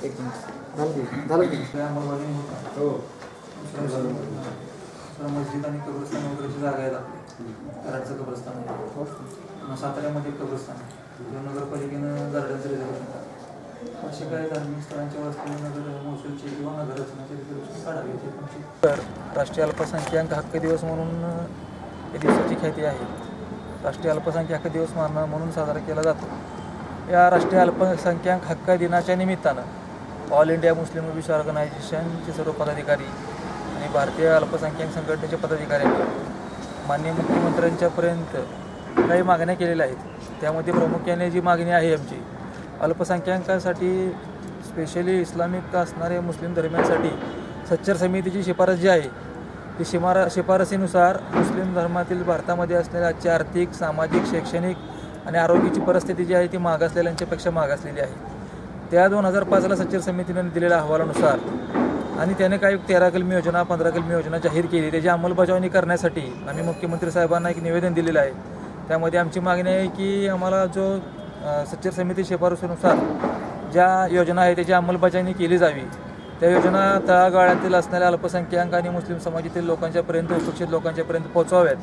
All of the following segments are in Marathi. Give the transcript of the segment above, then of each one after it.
एक मिनिट झालं की हो मस्जिद आणि कब्रस्तान वगैरेची जागा आहेत आपली. कराडचं कब्रस्तान आहे, साताऱ्यामध्ये कब्रस्तान आहे, नगरपालिकेनं गार्डनचं रिझर्वेशन टाकलं. असे काही धार्मिक स्थळांच्या वस्तू नगर महसूलची किंवा नगररचनाची रिझर्वेशन काढावी. तर राष्ट्रीय अल्पसंख्याक हक्क दिवस म्हणून या दिवसाची ख्याती आहे. राष्ट्रीय अल्पसंख्याक हक्क दिवस म्हणून साजरा केला जातो. या राष्ट्रीय अल्पसंख्याक हक्क दिनाच्या निमित्तानं ऑल इंडिया मुस्लिम ओबीसी ऑर्गनायझेशनचे सर्व पदाधिकारी आणि भारतीय अल्पसंख्याक संघटनेचे पदाधिकाऱ्यांनी माननीय मुख्यमंत्र्यांच्यापर्यंत काही मागण्या केलेल्या आहेत. त्यामध्ये प्रामुख्याने जी मागणी आहे आमची अल्पसंख्याकांसाठी स्पेशली इस्लामिक असणाऱ्या मुस्लिम धर्मियांसाठी सच्चर समितीची शिफारस जी आहे ती शिफारसीनुसार मुस्लिम धर्मातील भारतामध्ये असलेल्या आजची आर्थिक, सामाजिक, शैक्षणिक आणि आरोग्याची परिस्थिती जी आहे ती मागासलेल्यांच्यापेक्षा मागासलेली आहे. त्या 2005ला सच्चर समितीने दिलेल्या अहवालानुसार आणि त्याने काही 13 कलमी योजना 15 कलमी योजना जाहीर केली. त्याची अंमलबजावणी करण्यासाठी आम्ही मुख्यमंत्री साहेबांना एक निवेदन दिलेलं आहे. त्यामध्ये आमची मागणी आहे की आम्हाला जो सच्चर समिती शिफारसीनुसार ज्या योजना आहे त्याची अंमलबजावणी केली जावी. त्या योजना तळागाळातील असणाऱ्या अल्पसंख्याक आणि मुस्लिम समाजातील लोकांच्यापर्यंत, उपेक्षित लोकांच्यापर्यंत पोहोचवाव्यात.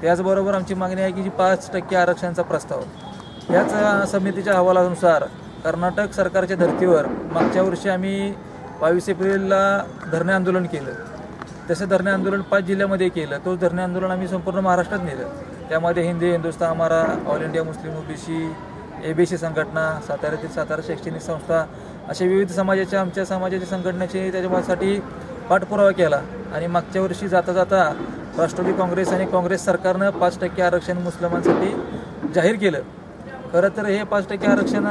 त्याचबरोबर आमची मागणी आहे की जी 5% आरक्षणाचा प्रस्ताव याच समितीच्या अहवालानुसार कर्नाटक सरकारच्या धर्तीवर मागच्या वर्षी आम्ही 22 एप्रिलला धरणे आंदोलन केलं. तसं धरणे आंदोलन 5 जिल्ह्यामध्ये केलं. तोच धरणे आंदोलन आम्ही संपूर्ण महाराष्ट्रात नेलं. त्यामध्ये हिंदी हिंदुस्तान हमारा, all India Muslim OBC, ABC संघटना, साताऱ्यातील सातारा शैक्षणिक संस्था अशा विविध समाजाच्या आमच्या समाजाच्या संघटनेचे त्याच्यासाठी पाठपुरावा केला. आणि मागच्या वर्षी जाता जाता राष्ट्रवादी काँग्रेस आणि काँग्रेस सरकारनं 5% आरक्षण मुस्लिमांसाठी जाहीर केलं. खरं तर हे 5% आरक्षण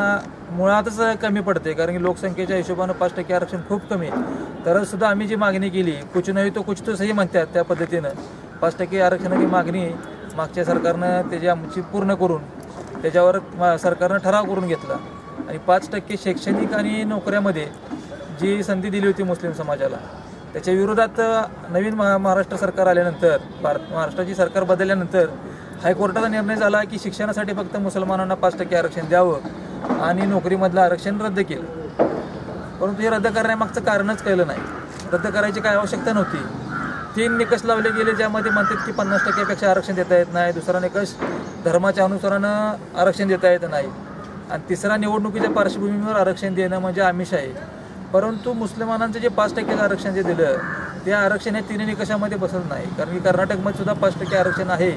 मुळातच कमी पडते, कारण की लोकसंख्येच्या हिशोबानं 5% आरक्षण खूप कमी आहे. तरसुद्धा आम्ही जी मागणी केली कुछ नाही तो कुछ तो सही म्हणतात त्या पद्धतीनं 5% आरक्षणाची मागणी मागच्या सरकारनं त्याची आमची पूर्ण करून त्याच्यावर सरकारनं ठराव करून घेतला. आणि 5% शैक्षणिक आणि नोकऱ्यामध्ये जी संधी दिली होती मुस्लिम समाजाला त्याच्या विरोधात नवीन महाराष्ट्र सरकार आल्यानंतर महाराष्ट्राची सरकार बदलल्यानंतर हायकोर्टाचा निर्णय झाला की शिक्षणासाठी फक्त मुसलमानांना 5% आरक्षण द्यावं आणि नोकरीमधलं आरक्षण रद्द केलं. परंतु हे रद्द करण्यामागचं कारणच कळलं नाही. रद्द करायची काय आवश्यकता नव्हती. 3 निकष लावले गेले ज्यामध्ये म्हणतात की 50%पेक्षा आरक्षण देता येत नाही. दुसरा निकष धर्माच्या अनुसारानं आरक्षण देता येत नाही. आणि तिसरा निवडणुकीच्या पार्श्वभूमीवर आरक्षण देणं म्हणजे आमिष आहे. परंतु मुस्लिमानांचं जे 5% आरक्षण जे दिलं ते आरक्षण हे 3 निकषामध्ये बसत नाही. कारण की कर्नाटकमध्ये सुद्धा 5% आरक्षण आहे,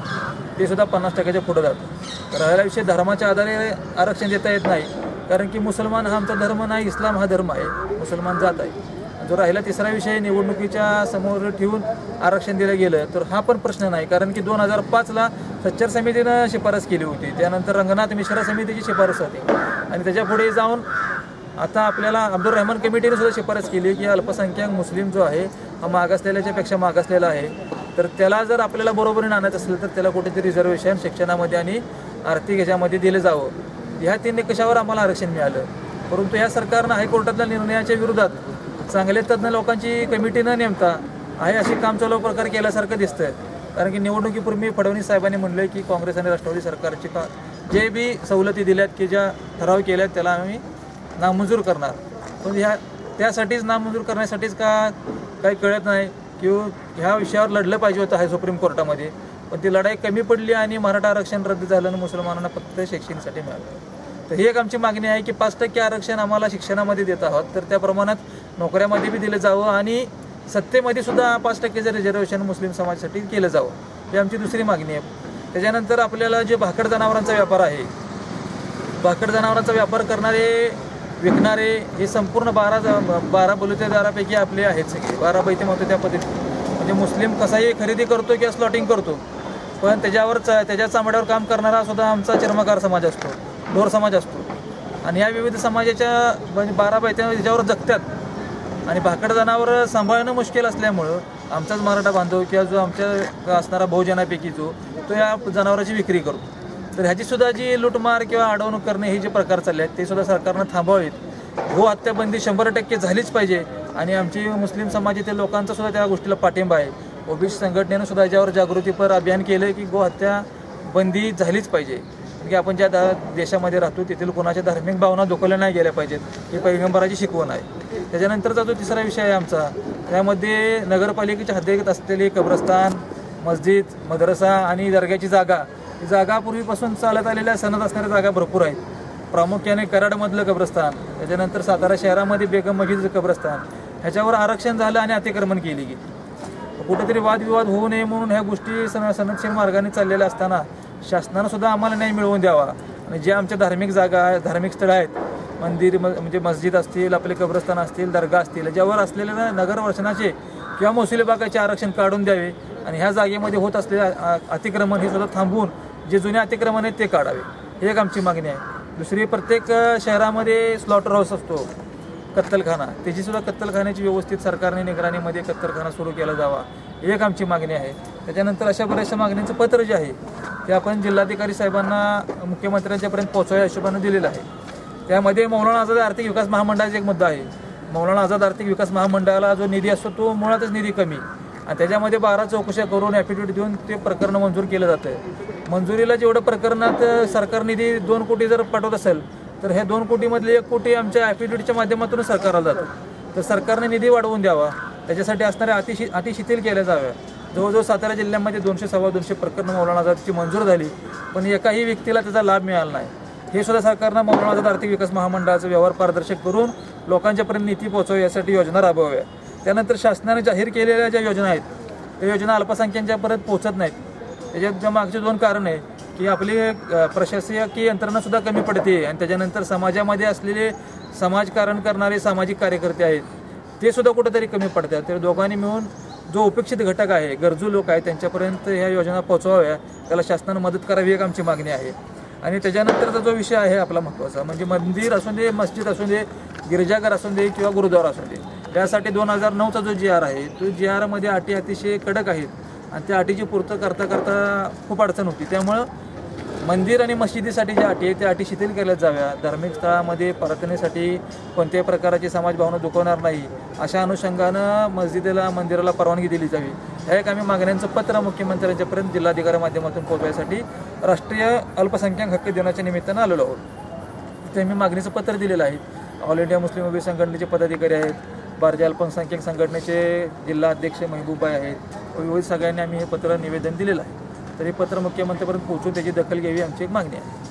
ते सुद्धा 50%च्या पुढे जातं. राहिला विषय धर्माच्या आधारे आरक्षण देता येत नाही, कारण की मुसलमान हा आमचा धर्म नाही, इस्लाम हा धर्म आहे, मुसलमान जात आहे. जो राहिला तिसरा विषय निवडणुकीच्या समोर ठेवून आरक्षण दिलं गेलं तर हा पण प्रश्न नाही, कारण की 2005ला सच्चर समितीनं शिफारस केली होती. त्यानंतर रंगनाथ मिश्रा समितीची शिफारस होती आणि त्याच्या पुढे जाऊन आता आपल्याला अब्दुल रहमान कमिटीने सुद्धा शिफारस केली की अल्पसंख्याक मुस्लिम जो आहे हा मागासलेल्याच्यापेक्षा मागासलेला आहे. तर त्याला जर आपल्याला बरोबरीने आणायचं असेल तर त्याला कुठेतरी रिझर्वेशन शिक्षणामध्ये आणि आर्थिक ह्याच्यामध्ये दिलं जावं. ह्या 3 निकषावर आम्हाला आरक्षण मिळालं. परंतु ह्या सरकारनं हायकोर्टातल्या निर्णयाच्या विरोधात चांगले तज्ज्ञ लोकांची कमिटी न नेमता आहे अशी काम चालू प्रकार केल्यासारखं दिसतंय. कारण की निवडणुकीपूर्वी फडणवीस साहेबांनी म्हणलं की काँग्रेस आणि राष्ट्रवादी सरकारची जे बी सवलती दिल्यात की ज्या ठराव केल्यात त्याला आम्ही नामंजूर करणार. पण त्यासाठीच नामंजूर करण्यासाठीच काही कळत नाही किंवा ह्या विषयावर लढलं पाहिजे होतं आहे सुप्रीम कोर्टामध्ये. पण ती लढाई कमी पडली आणि मराठा आरक्षण रद्द झालं आणि मुसलमानांना फक्त शैक्षणिकसाठी मिळालं. तर ही एक आमची मागणी आहे की 5% आरक्षण आम्हाला शिक्षणामध्ये देत आहोत तर त्या प्रमाणात नोकऱ्यामध्ये बी दिलं जावं आणि सत्तेमध्ये सुद्धा 5%चं रिझर्वेशन मुस्लिम समाजासाठी केलं जावं. ही आमची दुसरी मागणी आहे. त्याच्यानंतर आपल्याला जे भाकड जनावरांचा व्यापार आहे, भाकड जनावरांचा व्यापार करणारे विकणारे हे संपूर्ण 12 बलुतेदारापैकी आपले आहेत सगळे. 12 बैते म्हणतो त्या पद्धतीने. म्हणजे मुस्लिम कसाही खरेदी करतो किंवा स्लॉटिंग करतो, पण त्याच्या चामड्यावर काम करणारा सुद्धा आमचा चर्मकार समाज असतो, ढोर समाज असतो. आणि या विविध समाजाच्या म्हणजे 12 बैत्या त्याच्यावर जगतात आणि भाकड जनावर सांभाळणं मुश्किल असल्यामुळं आमचाच मराठा बांधव किंवा जो आमच्या असणारा बहुजनापैकी तो या जनावरांची विक्री करतो. तर ह्याची सुद्धा जी लूटमार किंवा अडवणूक करणे हे जे प्रकार चालले आहेत ते सुद्धा सरकारनं थांबवावेत. गो हत्याबंदी 100% झालीच पाहिजे आणि आमची मुस्लिम समाजातील लोकांचा सुद्धा त्या गोष्टीला पाठिंबा आहे. ओबीसी संघटनेनं सुद्धा याच्यावर जागृतीपर अभियान केलं की गो हत्या बंदी झालीच पाहिजे. की आपण ज्या देशामध्ये राहतो तेथील कोणाच्या धार्मिक भावना दुखावल्या नाही गेल्या पाहिजेत, ही पैगंबराची शिकवण आहे. त्याच्यानंतरचा जो तिसरा विषय आहे आमचा, त्यामध्ये नगरपालिकेच्या हद्दीत असलेली कब्रस्तान, मस्जिद, मद्रसा आणि दर्ग्याची जागा, ही जागा पूर्वीपासून चालत आलेल्या सनद असणाऱ्या जागा भरपूर आहेत. प्रामुख्याने कराडमधलं कब्रस्तान, त्याच्यानंतर सातारा शहरामध्ये बेगम मस्जिदचं कब्रस्तान, ह्याच्यावर आरक्षण झालं आणि अतिक्रमण केली गेली. कुठेतरी वादविवाद होऊ नये म्हणून ह्या गोष्टी सनदशीर मार्गाने चाललेल्या असताना शासनानं सुद्धा आम्हाला न्याय मिळवून द्यावा आणि जे आमच्या धार्मिक जागा आहेत, धार्मिक स्थळं आहेत, मंदिर म्हणजे मस्जिद असतील, आपले कब्रस्तान असतील, दर्गा असतील, ज्यावर असलेले नगरवर्षणाचे किंवा महसुली बागाचे आरक्षण काढून द्यावे आणि ह्या जागेमध्ये होत असलेले अतिक्रमण हे सुद्धा थांबवून जे जुने अतिक्रमण आहेत ते काढावे, ही एक आमची मागणी आहे. दुसरी, प्रत्येक शहरामध्ये स्लॉटर हाऊस असतो, कत्तलखाना, त्याचीसुद्धा कत्तलखान्याची व्यवस्थित सरकारने निगराणीमध्ये कत्तलखाना सुरू केला जावा, ही एक आमची मागणी आहे. त्याच्यानंतर अशा बऱ्याचशा मागण्यांचं पत्र जे आहे ते आपण जिल्हाधिकारी साहेबांना मुख्यमंत्र्यांच्यापर्यंत पोहोचवायच्या हिशोबानं दिलेलं आहे. त्यामध्ये मौलाना आझाद आर्थिक विकास महामंडळाचा एक मुद्दा आहे. मौलाना आझाद आर्थिक विकास महामंडळाला जो निधी असतो तो मुळातच निधी कमी आणि त्याच्यामध्ये 12 चौकशा करून ॲफिडेविट देऊन ते प्रकरण मंजूर केलं जातं. मंजुरीला जेवढं प्रकरणात सरकार निधी 2 कोटी जर पाठवत असेल तर ह्या 2 कोटीमधले 1 कोटी आमच्या ॲफिडेविटच्या माध्यमातून सरकारला जातं. तर सरकारने निधी वाढवून द्यावा, त्याच्यासाठी असणाऱ्या अटी शिथिल केल्या जाव्या. जवळजवळ सातारा जिल्ह्यामध्ये 200-250 प्रकरणं मौलाना आझादची मंजूर झाली, पण एकाही व्यक्तीला त्याचा लाभ मिळाला नाही. हे सुद्धा सरकारनं मौलाना आझाद आर्थिक विकास महामंडळाचा व्यवहार पारदर्शक करून लोकांच्यापर्यंत नीती पोहोचवावी यासाठी योजना राबवाव्या. त्यानंतर शासनाने जाहीर केलेल्या ज्या योजना आहेत त्या योजना अल्पसंख्याकांपर्यंत पोहोचत नाहीत. त्याच्यात मागचे 2 कारण आहे की आपली प्रशासकीय यंत्रणासुद्धा कमी पडते आणि त्याच्यानंतर समाजामध्ये असलेले समाजकारण करणारे सामाजिक कार्यकर्ते आहेत ते सुद्धा कुठेतरी कमी पडतात. तर दोघांनी मिळून जो उपेक्षित घटक आहे, गरजू लोक आहेत, त्यांच्यापर्यंत ह्या योजना पोहोचवाव्या, त्याला शासनानं मदत करावी, एक आमची मागणी आहे. आणि त्याच्यानंतरचा जो विषय आहे आपला महत्त्वाचा म्हणजे मंदिर असू दे, मस्जिद असू दे, गिरिजाघर असू दे किंवा गुरुद्वारा असू दे, त्यासाठी 2009चा जो GR आहे तो GRमध्ये अटी अतिशय कडक आहेत आणि त्या अटीची पूर्तता करता खूप अडचण होती. त्यामुळं मंदिर आणि मशिदीसाठी ज्या अटी आहेत त्या अटी शिथिल केल्या जाव्या. धार्मिक स्थळामध्ये प्रार्थनेसाठी कोणत्याही प्रकारची समाजभावना दुखवणार नाही अशा अनुषंगानं मस्जिदीला, मंदिराला परवानगी दिली जावी. ह्या एक आम्ही मागण्यांचं पत्र मुख्यमंत्र्यांच्यापर्यंत जिल्हाधिकारी माध्यमातून पोहोचवण्यासाठी राष्ट्रीय अल्पसंख्याक हक्क दिनाच्या निमित्तानं आलेलो आहोत. ते आम्ही मागणीचं पत्र दिलेलं आहे. ऑल इंडिया मुस्लिम उभी संघटनेचे पदाधिकारी आहेत, भारतीय अल्पसंख्याक संघटनेचे जिल्हा अध्यक्ष महबूबाई आहेत, विविध सगळ्यांनी आम्ही हे पत्र निवेदन दिलेलं आहे. तर हे पत्र मुख्यमंत्र्यांपर्यंत पोहोचून त्याची दखल घ्यावी आमची एक मागणी आहे.